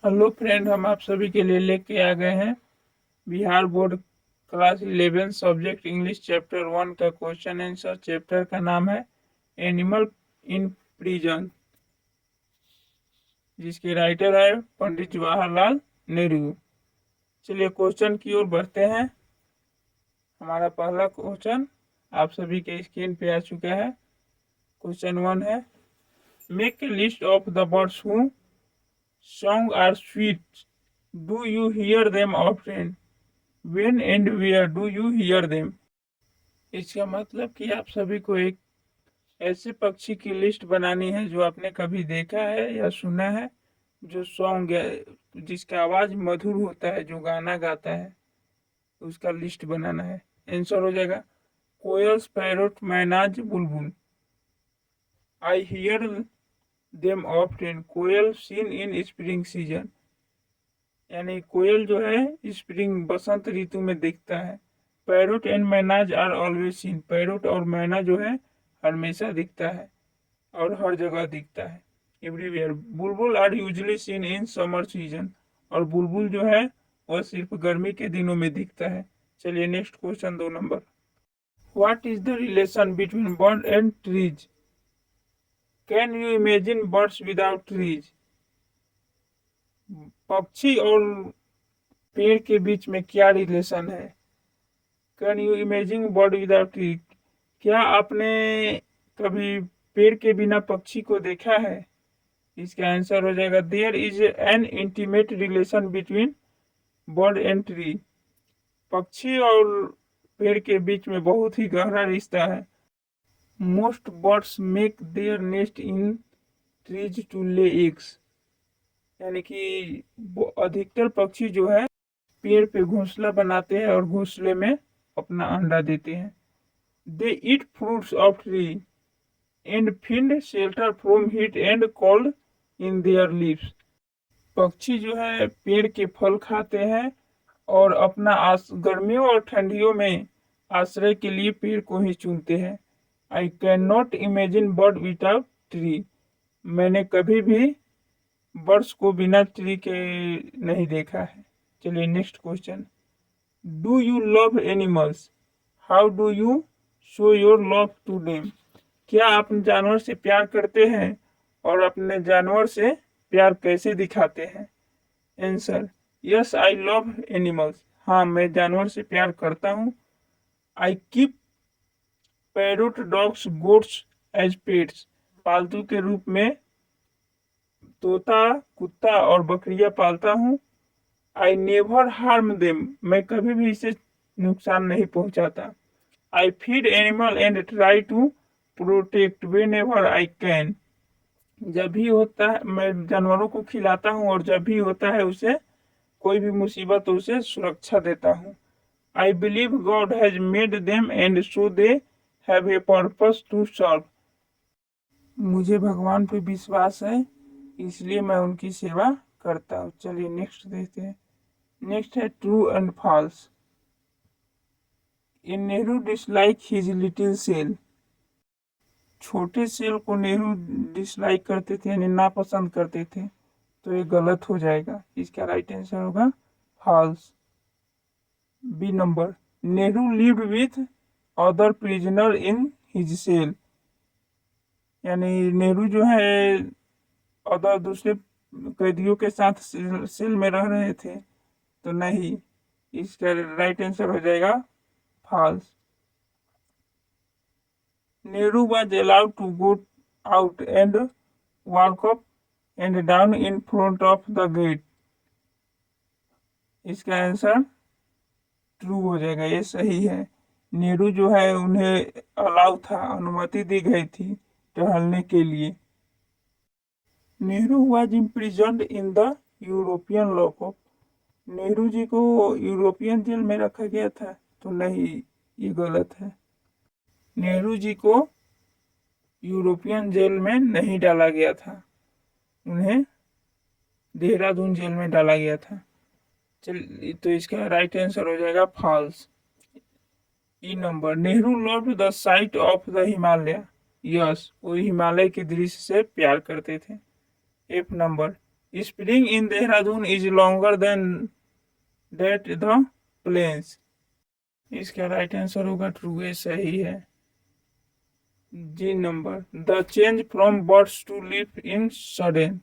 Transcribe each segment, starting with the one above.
Hello friend, हम आप सभी के लिए लेके आ गए हैं Bihar board class 11 subject English chapter 1 का क्वेश्चन आंसर। चैप्टर का नाम है एनिमल इन प्रिजन, जिसके राइटर है पंडित जवाहरलाल नेहरू। चलिए क्वेश्चन की ओर बढ़ते हैं। हमारा पहला क्वेश्चन आप सभी के स्क्रीन पे आ चुका है। क्वेश्चन 1 है, make a list of the birds who song are sweet, do you hear them often, When and where do you hear them? इसका मतलब कि आप सभी को एक ऐसे पक्षी की लिस्ट बनानी है जो आपने कभी देखा है या सुना है, जो सॉन्ग जिसका आवाज मधुर होता है, जो गाना गाता है, उसका लिस्ट बनाना है। आंसर हो जाएगा coils, parrot, mynas, bulbul. I hear them often, koel seen in spring season. यानी कोयल जो है स्प्रिंग बसंत ऋतु में दिखता है। Parrot and mynahs are always seen, parrot और मैना जो है हमेशा दिखता है और हर जगह दिखता है, everywhere. Bulbul are usually seen in summer season, और बुलबुल जो है वह सिर्फ गर्मी के दिनों में दिखता है। चलिए next question 2 number. What is the relation between bird and trees? Can you imagine birds without trees? पक्षी और पेड़ के बीच में क्या रिलेशन है? Can you imagine bird without tree? क्या आपने कभी पेड़ के बिना पक्षी को देखा है? इसका आंसर हो जाएगा there is an intimate relation between bird and tree. पक्षी और पेड़ के बीच में बहुत ही गहरा रिश्ता है। Most birds make their nest in trees to lay eggs. यानी कि अधिकतर पक्षी जो है पेड़ पे घोंसला बनाते हैं और घोंसले में अपना अंडा देते हैं। They eat fruits of tree and find shelter from heat and cold in their leaves. पक्षी जो है पेड़ के फल खाते हैं और अपना गर्मियों और ठंडियों में आश्रय के लिए पेड़ को ही चुनते हैं। I can not imagine bird without tree. मैंने कभी भी बर्ड्स को बिना ट्री के नहीं देखा है। चलिए next question. Do you love animals? How do you show your love to them? क्या आप जानवर से प्यार करते हैं और अपने जानवर से प्यार कैसे दिखाते हैं? Answer, yes I love animals. हाँ, मैं जानवर से प्यार करता हूँ। I keep parrot, dogs, goats as pets. पालतू के रूप में तोता, कुत्ता और बकरियां पालता हूँ। I never harm them. मैं कभी भी इसे नुकसान नहीं पहुंचाता। I feed animal and try to protect whenever I can. जब भी होता है मैं जानवरों को खिलाता हूँ, और जब भी होता है उसे कोई भी मुसीबत तो उसे सुरक्षा देता हूँ। I believe God has made them and so they have a purpose to serve. मुझे भगवान पे विश्वास है, इसलिए मैं उनकी सेवा करता हूँ। चलिए नेक्स्ट देखते हैं। नेक्स्ट है true and false. In Nehru dislike his little cell. छोटे सेल को नेहरू डिसलाइक करते थे, यानी नापसंद करते थे, तो ये गलत हो जाएगा। इसका राइट आंसर होगा false, B number. Nehru lived with other prisoner in his cell. यानी नेहरू जो है अदर दूसरे कैदियों के साथ सेल में रह रहे थे, तो नहीं। इसका राइट आंसर हो जाएगा false. Nehru was allowed to go out and walk up and down in front of the gate. इसका आंसर ट्रू हो जाएगा, ये सही है। नेहरू जो है उन्हें अलाउ था, अनुमति दी गई थी टहलने के लिए। Nehru was imprisoned in the European lockup. Nehru ji को यूरोपियन जेल में रखा गया था, तो नहीं, ये गलत है। नेहरू जी को यूरोपियन जेल में नहीं डाला गया था, उन्हें देहरादून जेल में डाला गया था। चल, तो इसका राइट आंसर हो जाएगा false, E number. Nehru loved the sight of the Himalaya. Yes, वो हिमालय के दृश्य से प्यार करते थे। F number. Spring in Dehradun is longer than that the plains. इसका राइट आंसर होगा ट्रू, है सही है। G number, the change from birds to leaf in sudden,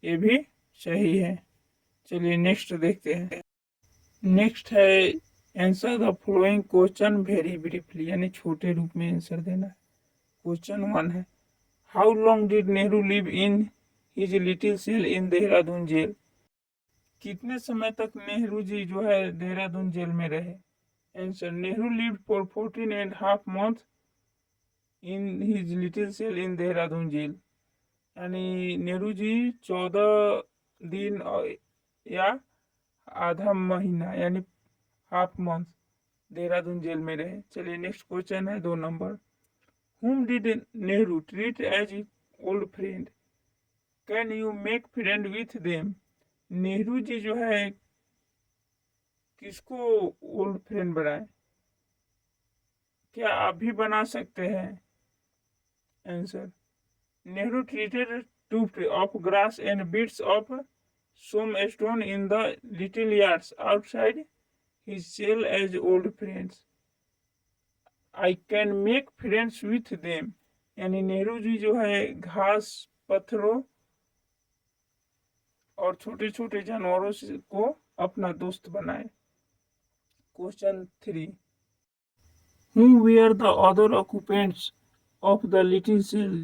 ये भी सही है। चलिए नेक्स्ट देखते हैं। नेक्स्ट है answer the following question very briefly, यानी छोटे रूप में आंसर देना है। क्वेश्चन 1 है, how long did Nehru live in his little cell in Dehradun jail. कितने समय तक नेहरू जी जो है देहरादून जेल में रहे। Answer, Nehru lived for 14.5 months in his little cell in Dehradun jail, यानी नेहरू जी 14 दिन या आधा महीना यानी हाफ मंथ देहरादून जेल में रहे। चलिए नेक्स्ट क्वेश्चन है 2 number, whom did Nehru treat as old friend, can you make friend with them. Nehru ji जो है किसको ओल्ड फ्रेंड बनाए, क्या आप भी बना सकते हैं। Answer, Nehru treated tufts of grass and bits of stone in the little yards outside his cell as old friends. I can make friends with them. यानी नेहरू जी जो है घास, पत्थरों और छोटे छोटे जानवरों को अपना दोस्त बनाए। Question 3, who were the other occupants of the little cell?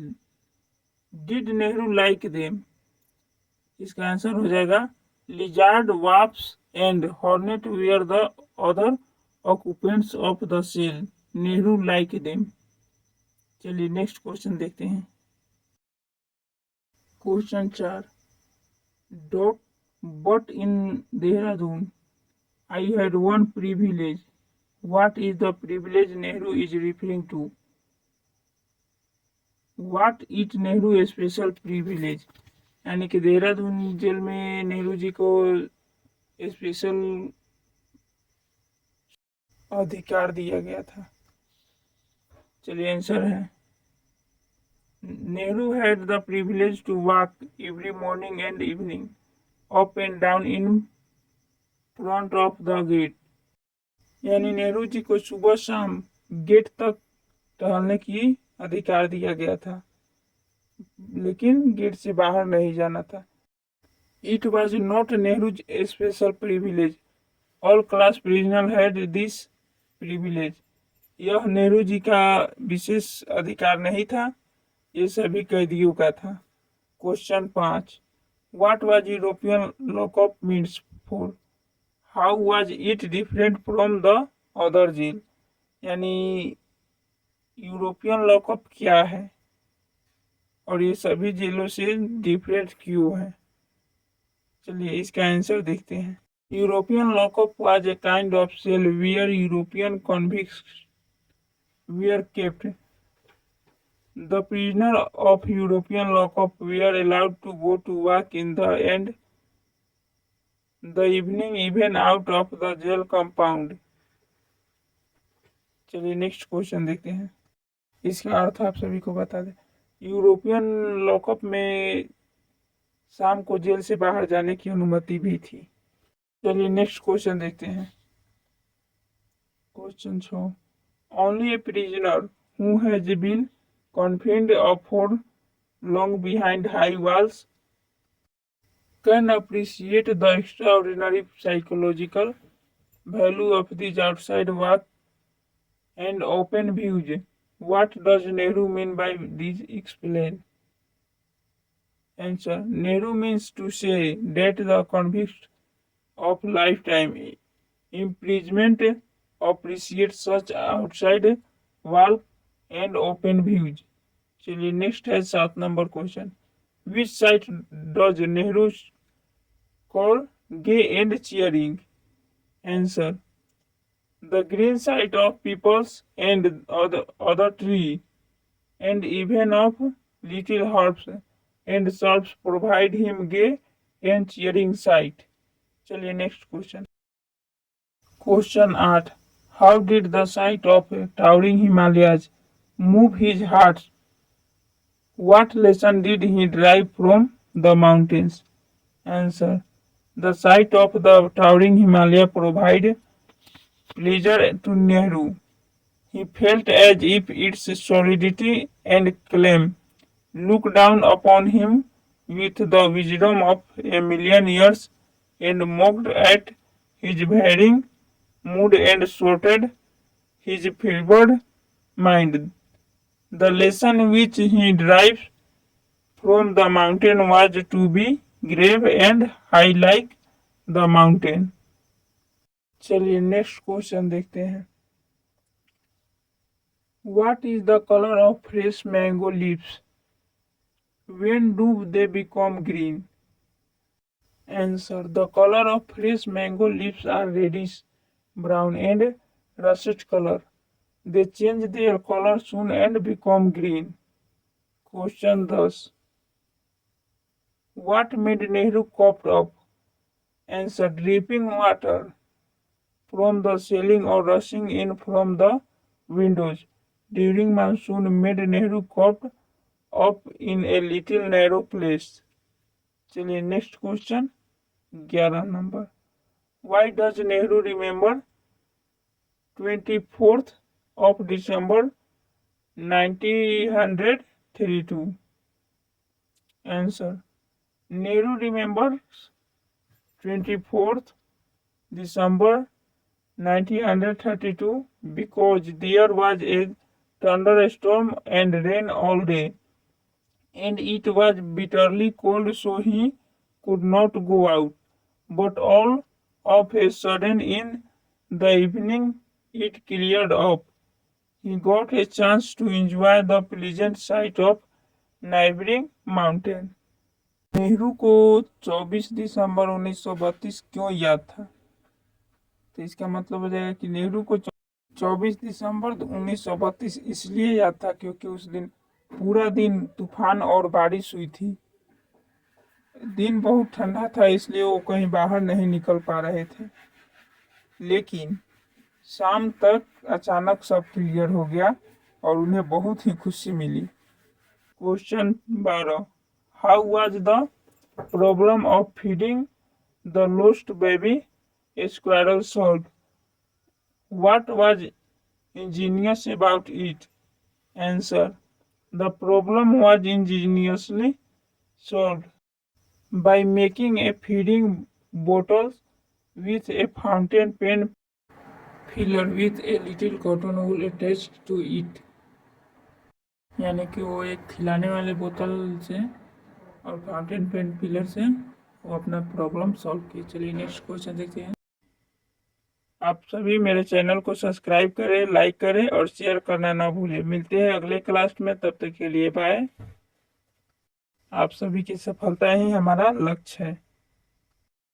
Did Nehru like them? इसका आंसर हो जाएगा, lizard, wasps and hornet were the other occupants of the cell, Nehru like them. चलिए नेक्स्ट क्वेश्चन देखते हैं। Question 4, dot but in Dehradun I had one privilege, what is the privilege Nehru is referring to. What it Nehru special privilege, यानी कि Dehradun jail में नेहरू जी को special अधिकार दिया गया था। चलिए आंसर है, Nehru had the privilege to walk every morning and evening up and down in front of the gate, यानी नेहरू जी को सुबह शाम गेट तक टहलने की अधिकार दिया गया था, लेकिन गेट से बाहर नहीं जाना था। It was not Nehru's special privilege, all class prisoner had this privilege. यह नेहरू जी का विशेष अधिकार नहीं था, ये सभी कैदियों का था। Question 5, what was European lockup means for, how was it different from the other jail, यानी यूरोपियन लॉकअप क्या है और ये सभी जेलों से डिफरेंट क्यों है। चलिए इसका आंसर देखते हैं। European lockup was a kind of cell where European convicts were kept. The prisoner of European lockup were allowed to go to walk in the and the evening even out of the jail compound. चलिए next question देखते हैं, इसका अर्थ आप सभी को बता दें। European lockup में शाम को जेल से बाहर जाने की अनुमति भी थी। चलिए नेक्स्ट क्वेश्चन देखते हैं। Question 6, only a prisoner who has been confined for long behind high walls can appreciate the extraordinary psychological value of these outside walk and open views. What does Nehru mean by this? Explain. Answer, Nehru means to say that the convict of lifetime imprisonment appreciate such outside wall and open views. चलिए next है 7 number question, which sight does Nehru call gay and cheering. Answer, the green sight of peepuls and other tree and even of little herbs and shrubs provide him gay and cheering sight. चलिए next question. Question 8, how did the sight of towering Himalayas move his heart? What lesson did he derive from the mountains? Answer. The sight of the towering Himalaya provided pleasure to Nehru. He felt as if its solidity and claim looked down upon him with the wisdom of a million years and mocked at his varying mood and sorted his fevered mind. The lesson which he derived from the mountain was to be grave and high like the mountain. चलिए next question देखते हैं. What is the color of fresh mango leaves? When do they become green? Answer. The color of fresh mango leaves are reddish brown and russet color. They change their color soon and become green. Question thus. What made Nehru coughed up? Answer. Dripping water from the ceiling or rushing in from the windows during monsoon made Nehru coughed up in a little narrow place. चलिए next question 11 number. Why does Nehru remember 24th of December 1932? Answer. Nehru remembers 24th December 1932 because there was a thunderstorm and rain all day, and it was bitterly cold, so he could not go out. But all of a sudden in the evening it cleared up. He got a chance to enjoy the pleasant sight of neighboring mountain. Nehru को 24 दिसंबर 1932 क्यों याद था? तो इसका मतलब हो जाएगा कि नेहरू को 24 दिसंबर 1932 इसलिए याद था क्योंकि उस दिन पूरा दिन तूफान और बारिश हुई थी. दिन बहुत ठंडा था इसलिए वो कहीं बाहर नहीं निकल पा रहे थे, लेकिन शाम तक अचानक सब क्लियर हो गया और उन्हें बहुत ही खुशी मिली. Question 12. How was the problem of feeding the lost baby squirrel solved? What was ingenious about it? Answer. The problem was ingeniously solved by making a feeding bottle with a fountain pen filler with a little cotton wool attached to it. यानी कि वो एक खिलाने वाले बोतल से और fountain pen filler से वो अपना प्रॉब्लम सॉल्व की. चलिए नेक्स्ट क्वेश्चन देखते हैं. आप सभी मेरे चैनल को सब्सक्राइब करें, लाइक करें और शेयर करना ना भूलें. मिलते हैं अगले क्लास में, तब तक के लिए बाय. आप सभी की सफलता ही हमारा लक्ष्य है.